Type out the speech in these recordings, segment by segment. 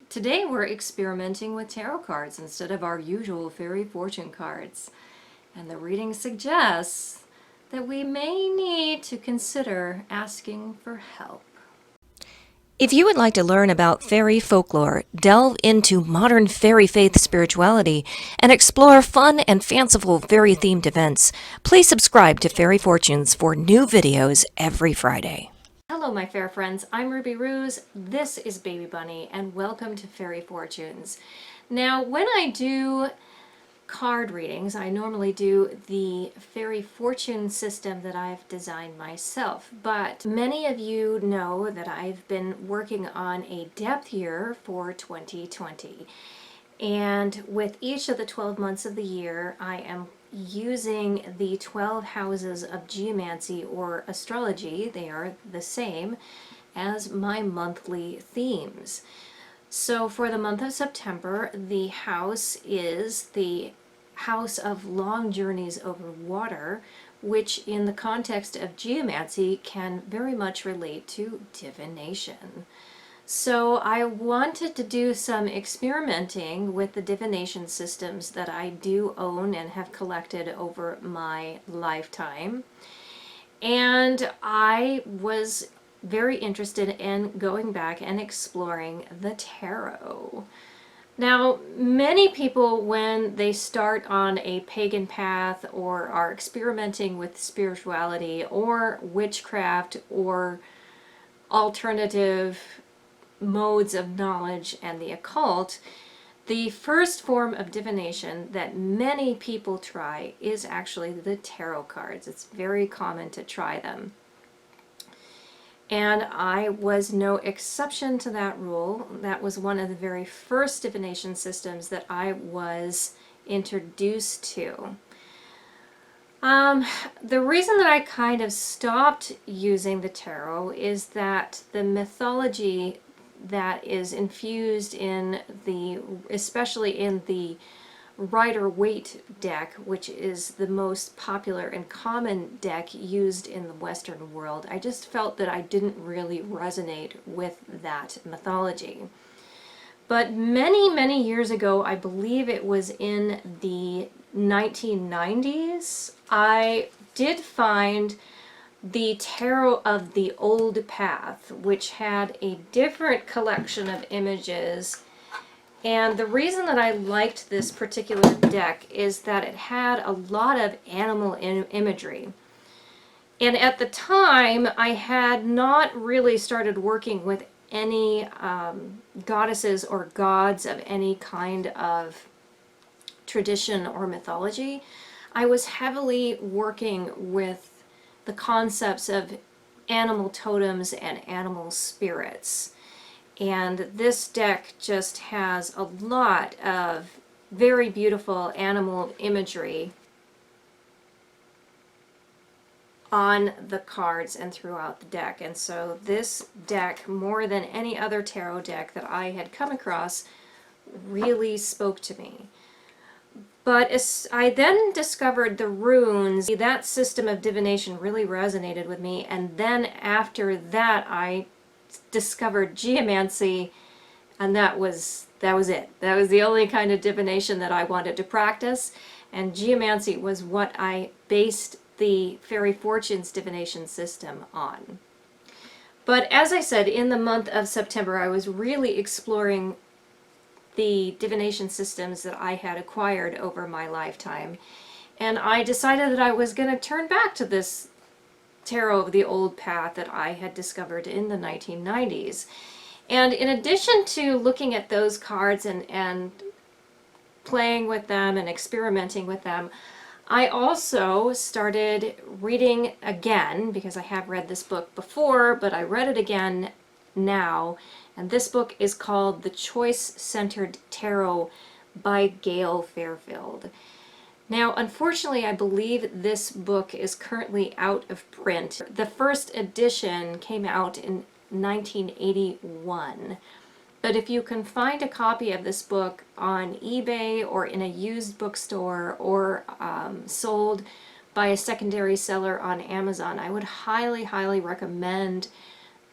Today we're experimenting with tarot cards instead of our usual fairy fortune cards. And the reading suggests that we may need to consider asking for help. If you would like to learn about fairy folklore, delve into modern fairy faith spirituality, and explore fun and fanciful fairy-themed events, please subscribe to Fairy Fortunes for new videos every Friday. Hello my fair friends, I'm Ruby Ruse, this is Baby Bunny, and welcome to Fairy Fortunes. Now when I do card readings, I normally do the fairy fortune system that I've designed myself, but many of you know that I've been working on a depth year for 2020. And with each of the 12 months of the year, I am using the 12 houses of Geomancy or Astrology, they are the same, as my monthly themes. So for the month of September, the house is the House of Long Journeys Over Water, which in the context of Geomancy can very much relate to divination. So I wanted to do some experimenting with the divination systems that I do own and have collected over my lifetime. And I was very interested in going back and exploring the tarot. Now, many people, when they start on a pagan path or are experimenting with spirituality or witchcraft or alternative modes of knowledge and the occult, the first form of divination that many people try is actually the tarot cards. It's very common to try them. And I was no exception to that rule. That was one of the very first divination systems that I was introduced to. The reason that I kind of stopped using the tarot is that the mythology that is infused in the, especially in the Rider-Waite deck, which is the most popular and common deck used in the Western world, I just felt that I didn't really resonate with that mythology. But many, many years ago, I believe it was in the 1990s, I did find the Tarot of the Old Path, which had a different collection of images. And the reason that I liked this particular deck is that it had a lot of animal imagery. And at the time, I had not really started working with any goddesses or gods of any kind of tradition or mythology. I was heavily working with the concepts of animal totems and animal spirits. And this deck just has a lot of very beautiful animal imagery on the cards and throughout the deck. And so this deck, more than any other tarot deck that I had come across, really spoke to me. But as I then discovered the runes, that system of divination really resonated with me. And then after that, I discovered Geomancy, and that was it. That was the only kind of divination that I wanted to practice. And Geomancy was what I based the Fairy Fortunes divination system on. But as I said, in the month of September, I was really exploring the divination systems that I had acquired over my lifetime. And I decided that I was going to turn back to this Tarot of the Old Path that I had discovered in the 1990s. And in addition to looking at those cards and playing with them and experimenting with them, I also started reading again, because I have read this book before, but I read it again now. And this book is called The Choice-Centered Tarot by Gail Fairfield. Now, unfortunately, I believe this book is currently out of print. The first edition came out in 1981. But if you can find a copy of this book on eBay or in a used bookstore or sold by a secondary seller on Amazon, I would highly, highly recommend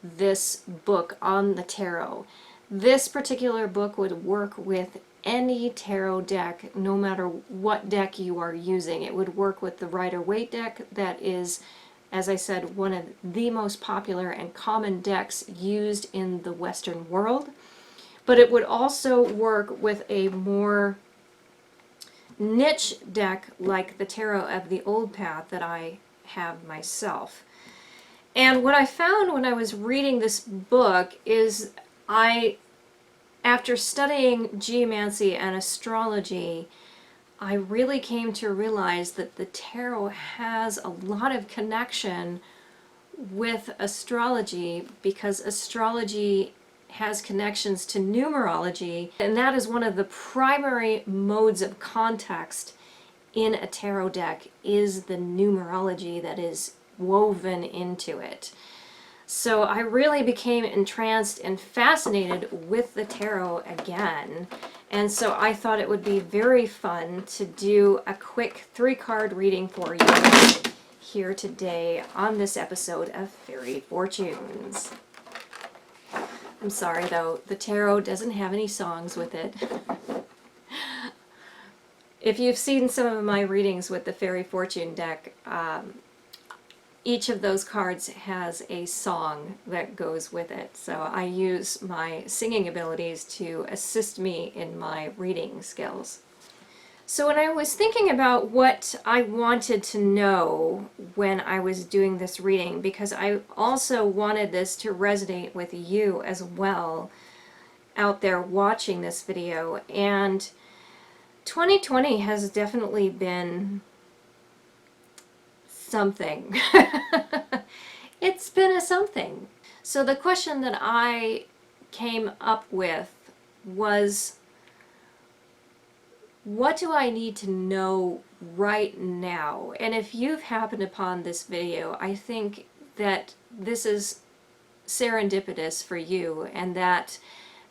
this book on the tarot. This particular book would work with any tarot deck, no matter what deck you are using. It would work with the Rider-Waite deck that is, as I said, one of the most popular and common decks used in the Western world. But it would also work with a more niche deck like the tarot+of+the+old path that I have myself. And what I found when I was reading this book is after studying geomancy and astrology, I really came to realize that the tarot has a lot of connection with astrology, because astrology has connections to numerology, and that is one of the primary modes of context in a tarot deck, is the numerology that is woven into it. So I really became entranced and fascinated with the tarot again, and so I thought it would be very fun to do a quick 3-card reading for you here today on this episode of Fairy Fortunes. I'm sorry though, the tarot doesn't have any songs with it. If you've seen some of my readings with the Fairy Fortune deck, each of those cards has a song that goes with it. So I use my singing abilities to assist me in my reading skills. So when I was thinking about what I wanted to know when I was doing this reading, because I also wanted this to resonate with you as well out there watching this video, and 2020 has definitely been something. It's been a something. So the question that I came up with was, what do I need to know right now? And if you've happened upon this video, I think that this is serendipitous for you, and that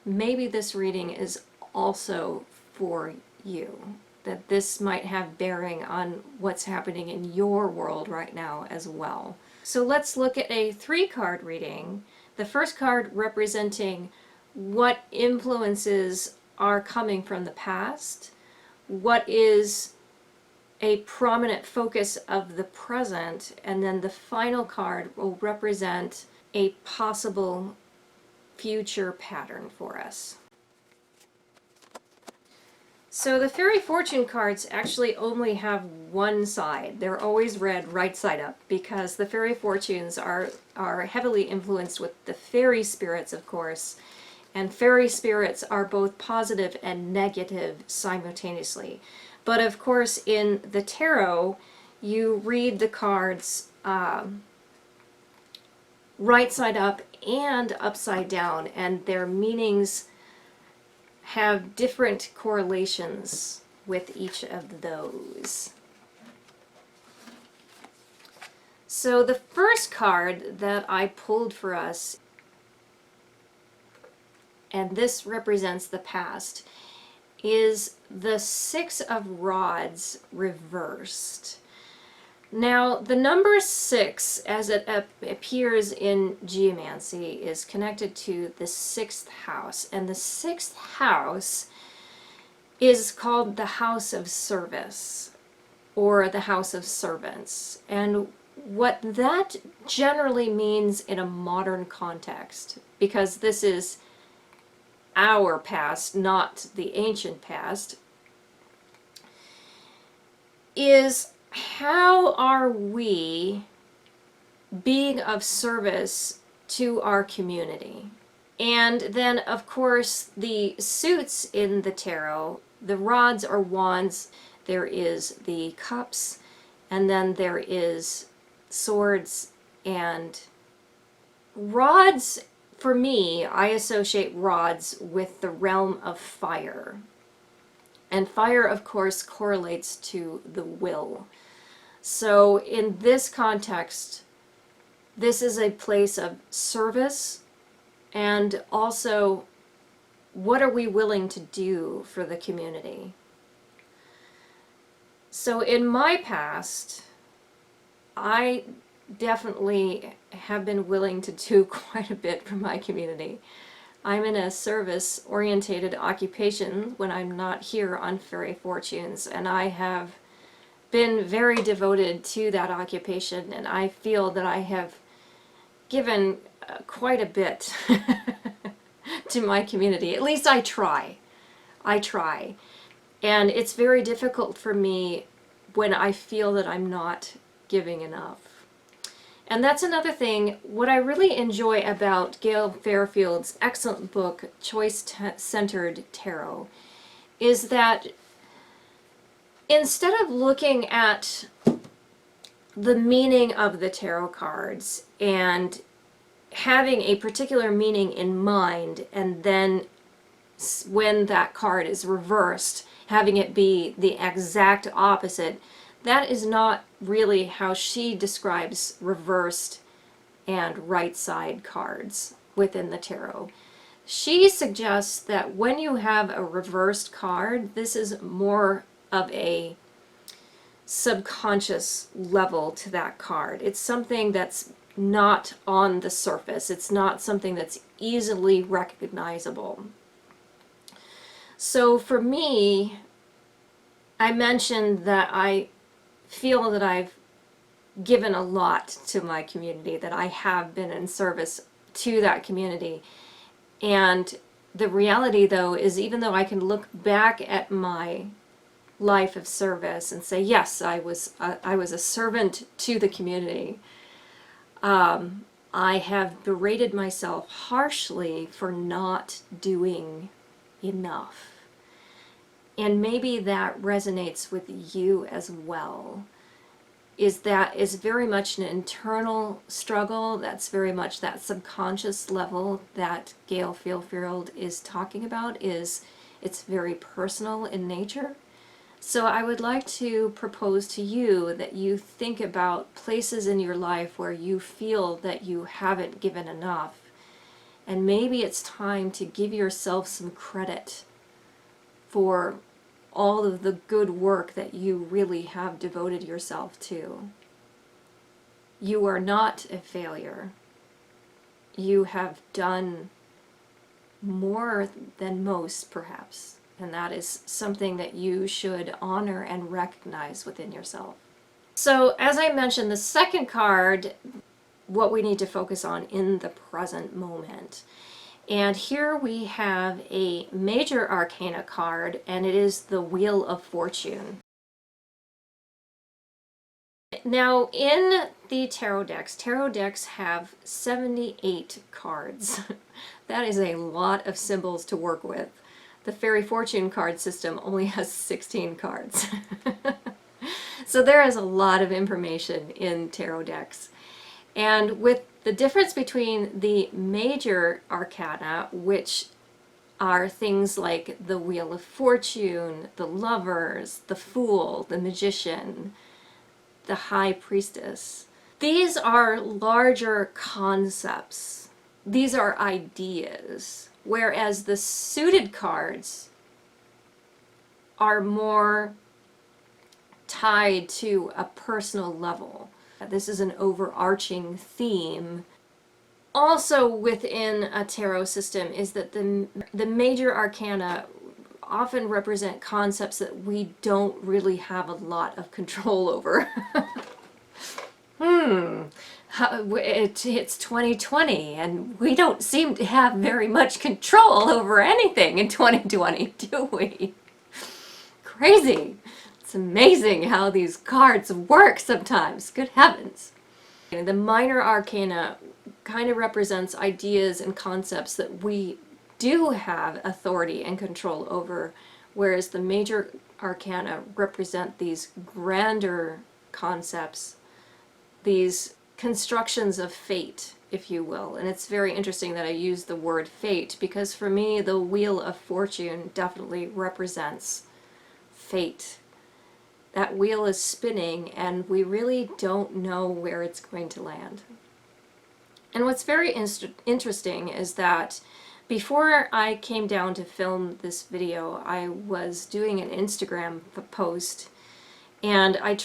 maybe this reading is also for you. That this might have bearing on what's happening in your world right now as well. So let's look at a 3-card reading. The first card representing what influences are coming from the past, what is a prominent focus of the present, and then the final card will represent a possible future pattern for us. So the Fairy Fortune cards actually only have one side. They're always read right side up, because the Fairy Fortunes are heavily influenced with the fairy spirits, of course, and fairy spirits are both positive and negative simultaneously. But of course in the tarot, you read the cards right side up and upside down, and their meanings have different correlations with each of those. So the first card that I pulled for us, and this represents the past, is the 6 of Rods reversed. Now, the number 6, as it appears in Geomancy, is connected to the 6th house. And the 6th house is called the House of Service, or the House of Servants. And what that generally means in a modern context, because this is our past, not the ancient past, is how are we being of service to our community? And then, of course, the suits in the tarot, the rods or wands, there is the cups, and then there is swords and rods. For me, I associate rods with the realm of fire. And fire, of course, correlates to the will. So in this context, this is a place of service, and also what are we willing to do for the community? So in my past, I definitely have been willing to do quite a bit for my community. I'm in a service-orientated occupation when I'm not here on Fairy Fortunes, and I have been very devoted to that occupation, and I feel that I have given quite a bit to my community. At least I try. I try. And it's very difficult for me when I feel that I'm not giving enough. And that's another thing. What I really enjoy about Gail Fairfield's excellent book, Choice-Centered Tarot, is that instead of looking at the meaning of the tarot cards and having a particular meaning in mind, and then when that card is reversed, having it be the exact opposite, that is not really how she describes reversed and right side cards within the tarot. She suggests that when you have a reversed card, this is more of a subconscious level to that card. It's something that's not on the surface. It's not something that's easily recognizable. So for me, I mentioned that I feel that I've given a lot to my community, that I have been in service to that community. And the reality, though, is even though I can look back at my life of service and say, yes, I was a servant to the community, I have berated myself harshly for not doing enough. And maybe that resonates with you as well. That is very much an internal struggle. That's very much that subconscious level that Gail Fairfield is talking about. It's very personal in nature. So I would like to propose to you that you think about places in your life where you feel that you haven't given enough. And maybe it's time to give yourself some credit for all of the good work that you really have devoted yourself to. You are not a failure. You have done more than most, perhaps, and that is something that you should honor and recognize within yourself. So, as I mentioned, the second card, what we need to focus on in the present moment. And here we have a major arcana card, and it is the Wheel of Fortune. Now, in the tarot decks have 78 cards. That is a lot of symbols to work with. The Fairy Fortune card system only has 16 cards. So there is a lot of information in tarot decks. And with the difference between the major arcana, which are things like the Wheel of Fortune, the Lovers, the Fool, the Magician, the High Priestess. These are larger concepts. These are ideas. Whereas the suited cards are more tied to a personal level. This is an overarching theme. Also within a tarot system is that the major arcana often represent concepts that we don't really have a lot of control over. It's 2020 and we don't seem to have very much control over anything in 2020, do we? Crazy. It's amazing how these cards work sometimes. Good heavens. The minor arcana kind of represents ideas and concepts that we do have authority and control over, whereas the major arcana represent these grander concepts, these constructions of fate, if you will. And it's very interesting that I use the word fate, because for me the Wheel of Fortune definitely represents fate. That wheel is spinning and we really don't know where it's going to land. And what's very interesting is that before I came down to film this video, I was doing an Instagram post, and I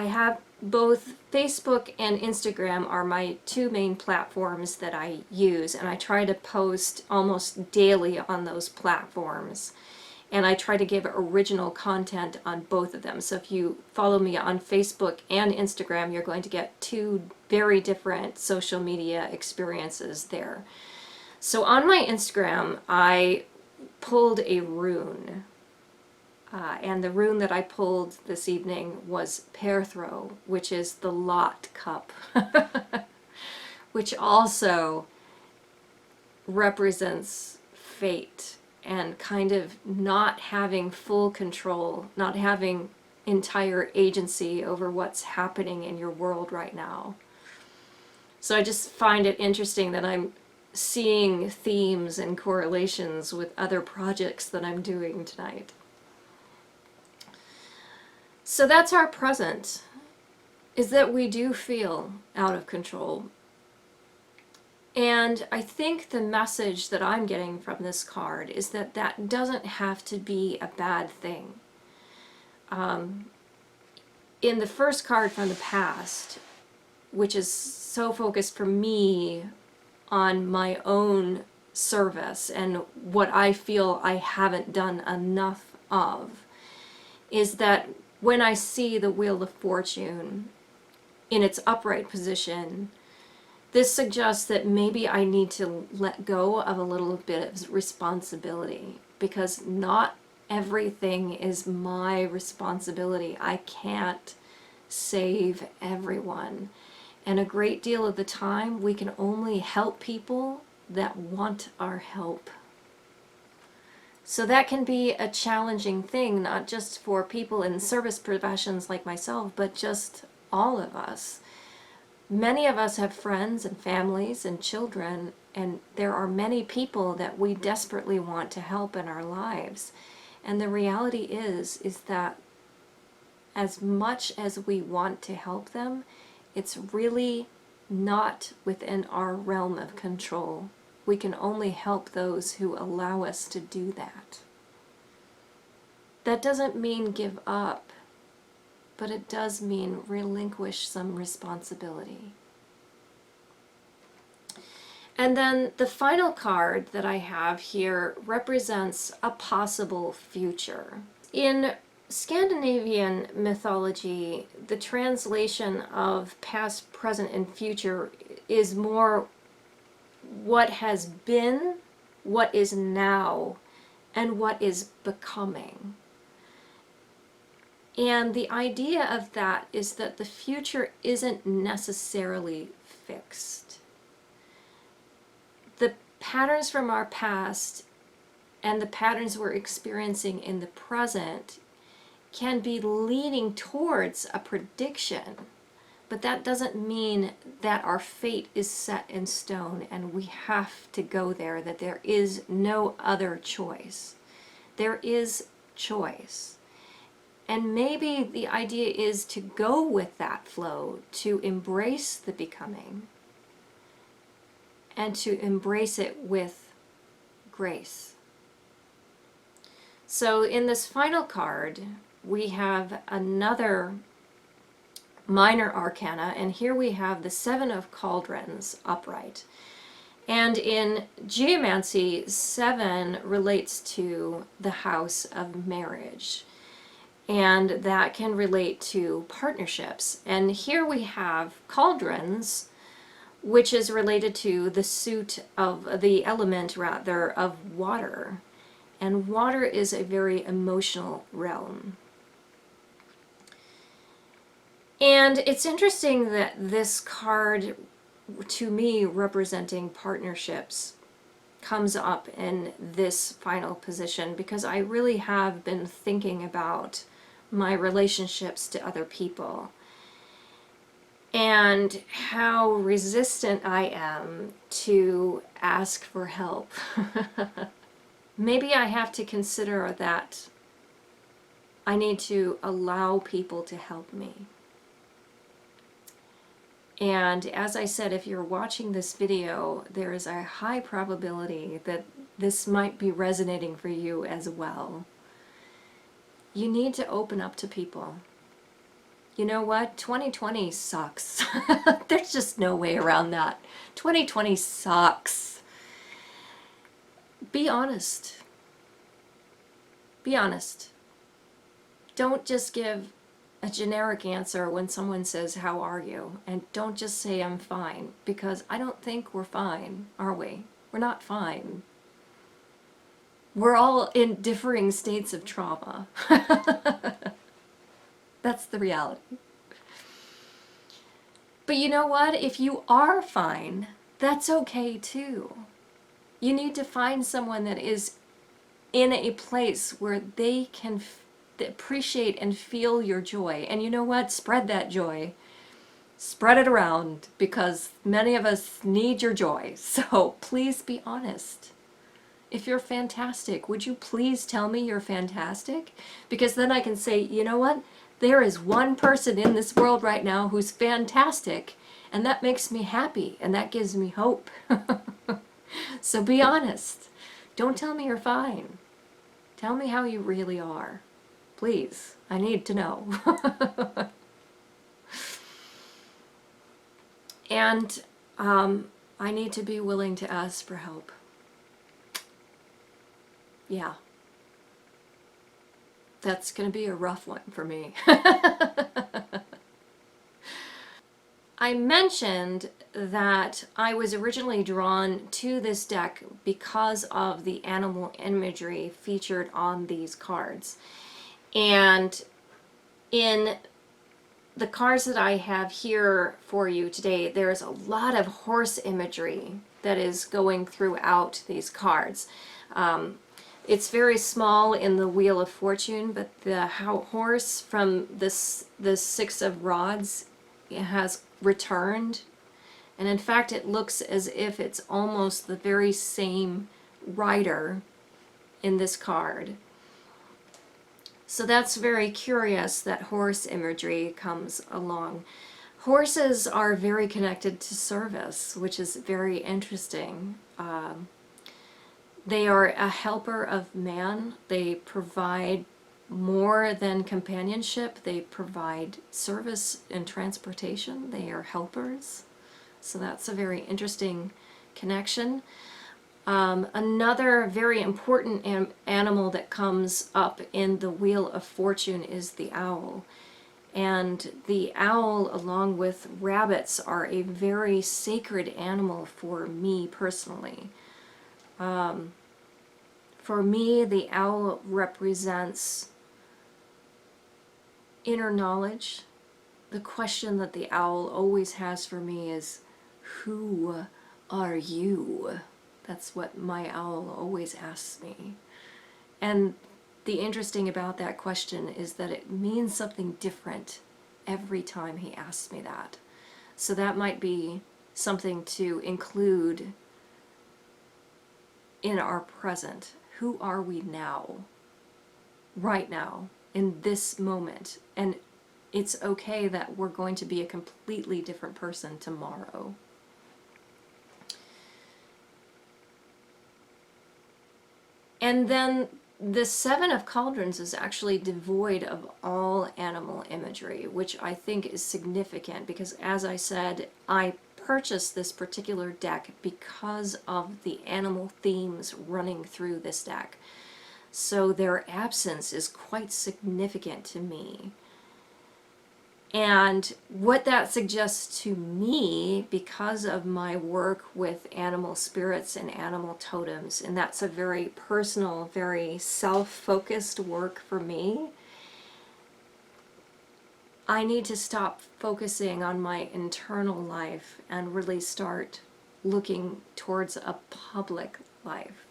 have both Facebook and Instagram are my two main platforms that I use, and I try to post almost daily on those platforms. And I try to give original content on both of them. So if you follow me on Facebook and Instagram, you're going to get two very different social media experiences there. So on my Instagram, I pulled a rune. And the rune that I pulled this evening was Perthro, which is the Lot cup, which also represents fate and kind of not having full control, not having entire agency over what's happening in your world right now. So I just find it interesting that I'm seeing themes and correlations with other projects that I'm doing tonight. So that's our present, is that we do feel out of control. And I think the message that I'm getting from this card is that that doesn't have to be a bad thing. In the first card from the past, which is so focused for me on my own service and what I feel I haven't done enough of, is that when I see the Wheel of Fortune in its upright position, this suggests that maybe I need to let go of a little bit of responsibility, because not everything is my responsibility. I can't save everyone. And a great deal of the time, we can only help people that want our help. So that can be a challenging thing, not just for people in service professions like myself, but just all of us. Many of us have friends and families and children, and there are many people that we desperately want to help in our lives. And the reality is that as much as we want to help them, it's really not within our realm of control. We can only help those who allow us to do that. That doesn't mean give up, but it does mean relinquish some responsibility. And then the final card that I have here represents a possible future. In Scandinavian mythology, the translation of past, present, and future is more what has been, what is now, and what is becoming. And the idea of that is that the future isn't necessarily fixed. The patterns from our past and the patterns we're experiencing in the present can be leading towards a prediction, but that doesn't mean that our fate is set in stone and we have to go there, that there is no other choice. There is choice. And maybe the idea is to go with that flow, to embrace the becoming, and to embrace it with grace. So in this final card, we have another minor arcana, and here we have the Seven of Cauldrons upright. And in Geomancy, 7 relates to the house of marriage. And that can relate to partnerships. And here we have cauldrons, which is related to the suit of the element, rather, of water. And water is a very emotional realm. And it's interesting that this card, to me, representing partnerships, comes up in this final position, because I really have been thinking about my relationships to other people and how resistant I am to ask for help. Maybe I have to consider that I need to allow people to help me. And as I said, if you're watching this video, there is a high probability that this might be resonating for you as well. You need to open up to people. You know what? 2020 sucks. There's just no way around that. 2020 sucks. Be honest. Be honest. Don't just give a generic answer when someone says, "How are you?" And don't just say, "I'm fine," because I don't think we're fine, are we? We're not fine. We're all in differing states of trauma. That's the reality. But you know what? If you are fine, that's okay too. You need to find someone that is in a place where they can appreciate and feel your joy. And you know what? Spread that joy. Spread it around, because many of us need your joy. So please be honest. If you're fantastic, would you please tell me you're fantastic? Because then I can say, you know what? There is one person in this world right now who's fantastic, and that makes me happy, and that gives me hope. So be honest. Don't tell me you're fine. Tell me how you really are. Please, I need to know. And I need to be willing to ask for help. Yeah. That's going to be a rough one for me. I mentioned that I was originally drawn to this deck because of the animal imagery featured on these cards. And in the cards that I have here for you today, there's a lot of horse imagery that is going throughout these cards. It's very small in the Wheel of Fortune, but the horse from the Six of Rods has returned. And in fact, it looks as if it's almost the very same rider in this card. So that's very curious that horse imagery comes along. Horses are very connected to service, which is very interesting. They are a helper of man. They provide more than companionship. They provide service and transportation. They are helpers. So that's a very interesting connection. Another very important animal that comes up in the Wheel of Fortune is the owl. And the owl, along with rabbits, are a very sacred animal for me personally. For me, the owl represents inner knowledge. The question that the owl always has for me is, who are you? That's what my owl always asks me. And the interesting about that question is that it means something different every time he asks me that. So that might be something to include in our present. Who are we now? Right now, in this moment. And it's okay that we're going to be a completely different person tomorrow. And then the Seven of Cauldrons is actually devoid of all animal imagery, which I think is significant because, as I said, I purchased this particular deck because of the animal themes running through this deck. So their absence is quite significant to me. And what that suggests to me, because of my work with animal spirits and animal totems, and that's a very personal, very self-focused work for me, I need to stop focusing on my internal life and really start looking towards a public life.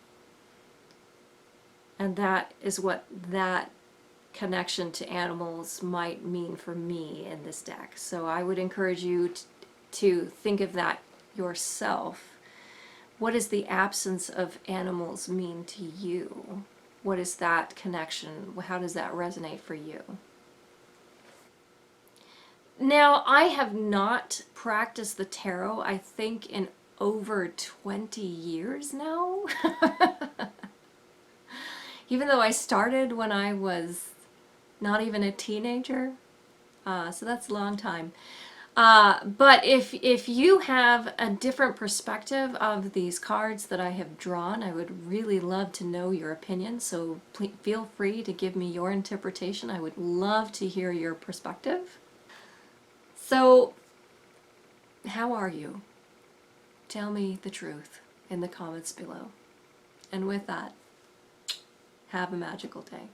And that is what that connection to animals might mean for me in this deck. So I would encourage you to think of that yourself. What does the absence of animals mean to you? What is that connection? How does that resonate for you? Now, I have not practiced the tarot, I think, in over 20 years now. Even though I started when I was not even a teenager. So that's a long time. But if you have a different perspective of these cards that I have drawn, I would really love to know your opinion. So please feel free to give me your interpretation. I would love to hear your perspective. So, how are you? Tell me the truth in the comments below. And with that, have a magical day.